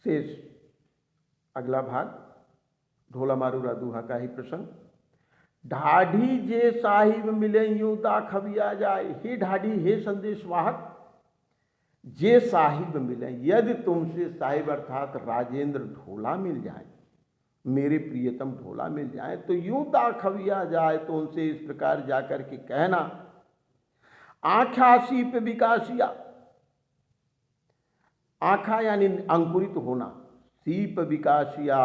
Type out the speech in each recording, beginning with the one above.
शेष अगला भाग ढोला मारूरा दूहा का ही प्रसंग। ढाढ़ी जे साहिब मिले यूं दाखविया जाए। हे ढाढ़ी, हे संदेश वाहक, जे साहिब मिले, यदि तुमसे साहिब अर्थात राजेंद्र ढोला मिल जाए, मेरे प्रियतम ढोला मिल जाए, तो यूं दाखविया जाए, तो उनसे इस प्रकार जाकर के कहना, आँखा सीप विकासिया, आँखा यानी अंकुरित होना, सीप विकासिया,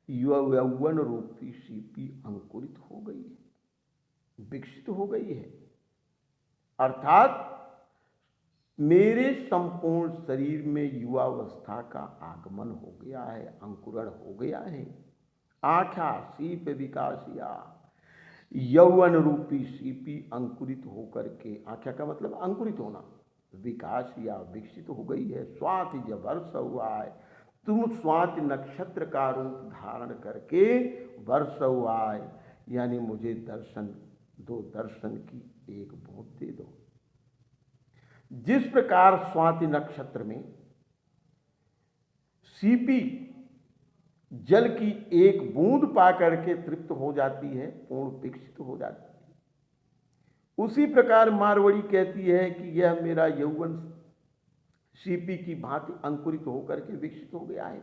यौवन रूपी सीपी अंकुरित हो गई है, विकसित हो गई है, अर्थात मेरे संपूर्ण शरीर में युवावस्था का आगमन हो गया है, अंकुरण हो गया है। आँखा सीप विकासिया, यौवन रूपी सीपी अंकुरित होकर के, आँखा का मतलब अंकुरित होना, विकास या विकसित हो गई है। स्वाति जब वर्ष हुआ है, तुम स्वाति नक्षत्र का रूप धारण करके वर्ष हुआ है, यानी मुझे दर्शन दो, दर्शन की एक बूंद दे दो। जिस प्रकार स्वाति नक्षत्र में सीपी जल की एक बूंद पाकर के तृप्त हो जाती है, पूर्ण विकसित हो जाती है, उसी प्रकार मारवड़ी कहती है कि यह मेरा यौवन सीपी की भांति अंकुरित होकर के विकसित हो गया है।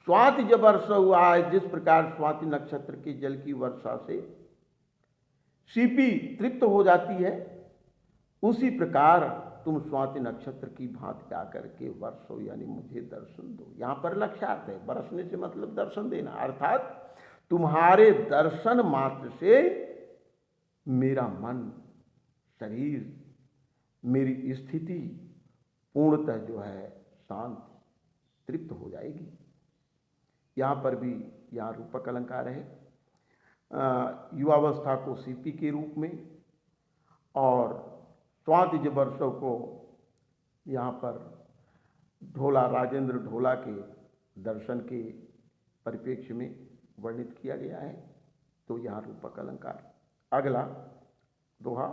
स्वाति जब वर्षा हुआ है, जिस प्रकार स्वाति नक्षत्र के जल की वर्षा से सीपी तृप्त हो जाती है, उसी प्रकार तुम स्वाति नक्षत्र की भांति आकर के वर्षो, यानी मुझे दर्शन दो। यहाँ पर लक्ष्यार्थ है, बरसने से मतलब दर्शन देना, अर्थात तुम्हारे दर्शन मात्र से मेरा मन, शरीर, मेरी स्थिति पूर्णतः जो है शांत, तृप्त हो जाएगी। यहाँ पर भी यहाँ रूपक अलंकार है, युवावस्था को सीपी के रूप में और स्वाति जब वर्षों को यहाँ पर ढोला, राजेंद्र ढोला के दर्शन के परिप्रेक्ष्य में वर्णित किया गया है। तो यहाँ रूपक अलंकार। अगला दोहा,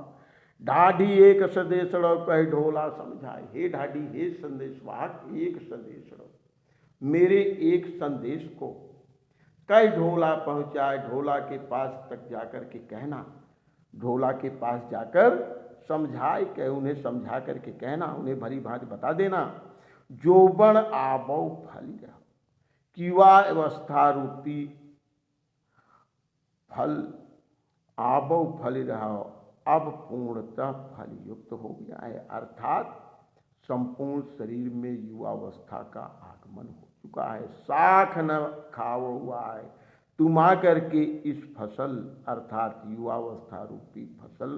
ढाढ़ी एक संदेशड़ो कह ढोला समझाए। हे ढाढ़ी, हे संदेश वाहक, एक संदेशड़ो, मेरे एक संदेश को कह ढोला पहुँचाए, ढोला के पास तक जाकर के कहना, ढोला के पास जाकर समझाए, कह उन्हें समझा करके कहना, उन्हें भली भांति बता देना, जोबन आबो फली रहो, युवा अवस्था रूपी फल आबो फली रहो, अब पूर्णतः फल युक्त हो गया है, अर्थात संपूर्ण शरीर में युवावस्था का आगमन हो चुका है। साख न खाओ हुआ है, तुम आकर के इस फसल अर्थात युवावस्था रूपी फसल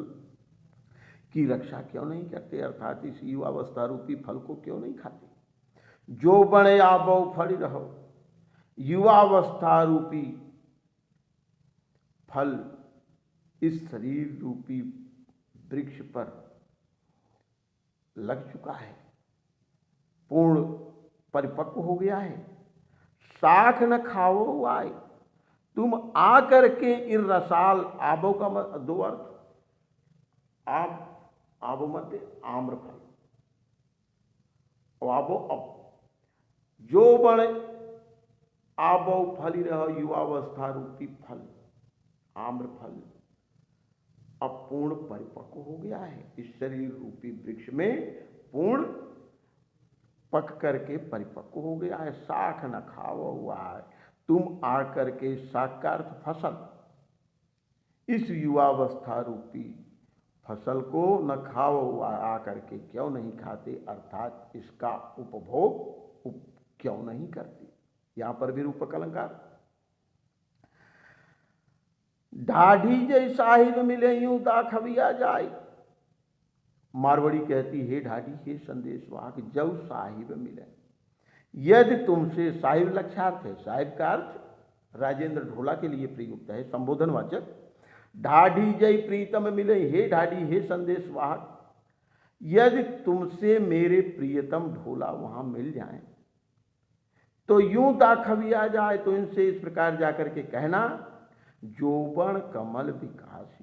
की रक्षा क्यों नहीं करते, अर्थात इस युवावस्था रूपी फल को क्यों नहीं खाते। जो बड़े आबो फल रहो, युवावस्था रूपी फल इस शरीर रूपी वृक्ष पर लग चुका है, पूर्ण परिपक्व हो गया है। साख न खाओ आए, तुम आकर के इन रसाल, आबो का दो अर्थ, आबो मध्य आम्रफल, आबो अब, जो बड़े आबो फली रहो, युवावस्था रूपी फल आम्रफल अब पूर्ण परिपक्व हो गया है, इस शरीर रूपी वृक्ष में पूर्ण पक करके परिपक्व हो गया है। साख न खाओ हुआ है, तुम आकर के साक्षार्थ फसल, इस युवावस्था रूपी फसल को न खाओ हुआ आकर के क्यों नहीं खाते, अर्थात इसका उपभोग क्यों नहीं करते। यहां पर भी रूपक अलंकार। ढाढ़ी जय साहिब मिले यूं दाखविया जाए, मारवड़ी कहती, हे ढाढ़ी, हे संदेश वाहक, जब साहिब मिले, यदि तुमसे, साहिब लक्ष्यार्थ है, साहिब का अर्थ राजेंद्र ढोला के लिए प्रयुक्त है, संबोधनवाचक। ढाढ़ी जय प्रीतम मिले, हे ढाढ़ी, हे संदेश वाहक, यदि तुमसे मेरे प्रियतम ढोला वहां मिल जाए, तो यूं दाखविया जाए, तो इनसे इस प्रकार जाकर के कहना, जोबन कमल विकास,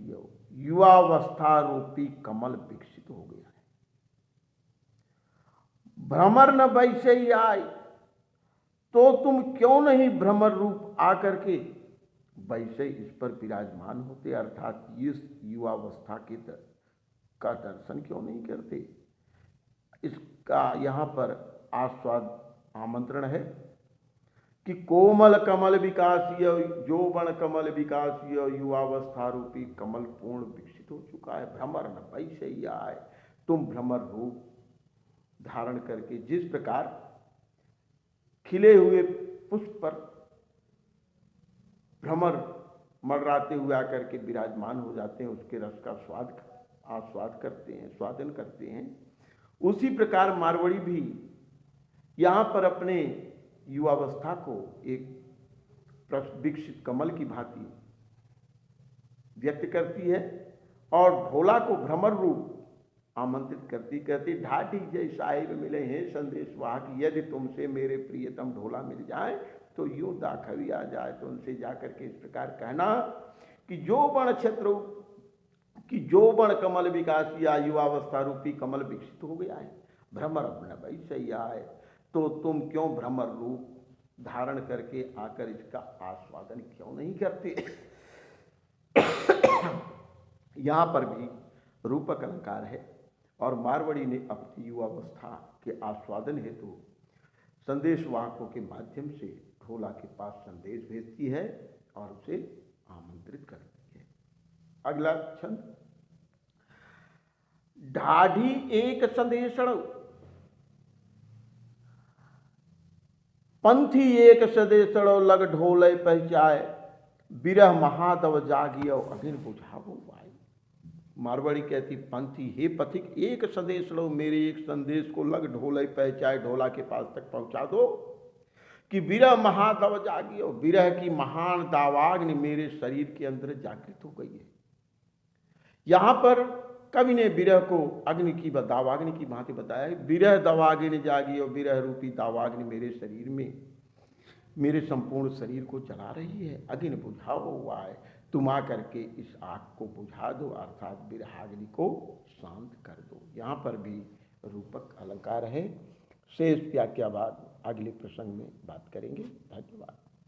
युवावस्था रूपी कमल विकसित हो गया है। भ्रमर न वैसे ही आए, तो तुम क्यों नहीं भ्रमर रूप आकर के वैसे इस पर विराजमान होते, अर्थात इस युवावस्था का दर्शन क्यों नहीं करते। इसका यहाँ पर आस्वाद आमंत्रण है कि कोमल कमल विकासीय यौवन कमल विकासीय युवावस्था रूपी कमल पूर्ण विकसित हो चुका है। भ्रमर न वैसे ही आए, तुम भ्रमर रूप धारण करके जिस प्रकार खिले हुए पुष्प पर भ्रमर मंडराते हुए आकर के विराजमान हो जाते हैं, उसके रस का आस्वाद करते हैं, स्वादन करते हैं, उसी प्रकार मारवाड़ी भी यहाँ पर अपने युवावस्था को एक विकसित कमल की भांति व्यक्त करती है और ढोला को भ्रमर रूप आमंत्रित करती, कहती ढाठी जय साहिब मिले हैं संदेश वाहक, यदि तुमसे मेरे प्रियतम ढोला मिल जाए तो यूं दाखवी आ जाए। तो उनसे जाकर के इस प्रकार कहना कि जो बण कमल विकासिया युवावस्था रूपी कमल विकसित हो गया है, भ्रमर अपना भाई सही आए, तो तुम क्यों भ्रमर रूप धारण करके आकर इसका आस्वादन क्यों नहीं करते। यहाँ पर भी रूपक अलंकार है और मारवाड़ी ने अपनी युवावस्था के आस्वादन हेतु संदेश वाहकों के माध्यम से ढोला के पास संदेश भेजती है और उसे आमंत्रित करती है। अगला छंद, ढाढ़ी एक संदेशण पंथी एक सदेशड़ो लग ढोले पहचाए, बिरह महादव जागियो अगिन बुझावो भाई। मारवाड़ी कहती पंथी हे पथिक एक संदेश लो, मेरे एक संदेश को लग ढोले पहचाए, ढोला के पास तक पहुंचा दो कि बिरह महादव जागियो, बिरह की महान दावाग्नि मेरे शरीर के अंदर जागृत हो गई है। यहां पर कवि ने बिरह को अग्नि की दावाग्नि की भांति बताया है। बिरह दावाग्नि जागी और बिरह रूपी दावाग्नि मेरे शरीर में, मेरे संपूर्ण शरीर को जला रही है। अग्नि बुझाओ हुआ है, तुम आकर के इस आग को बुझा दो, अर्थात बिरहाग्नि को शांत कर दो। यहाँ पर भी रूपक अलंकार है। शेष व्याख्या बाद अगले प्रसंग में बात करेंगे। धन्यवाद।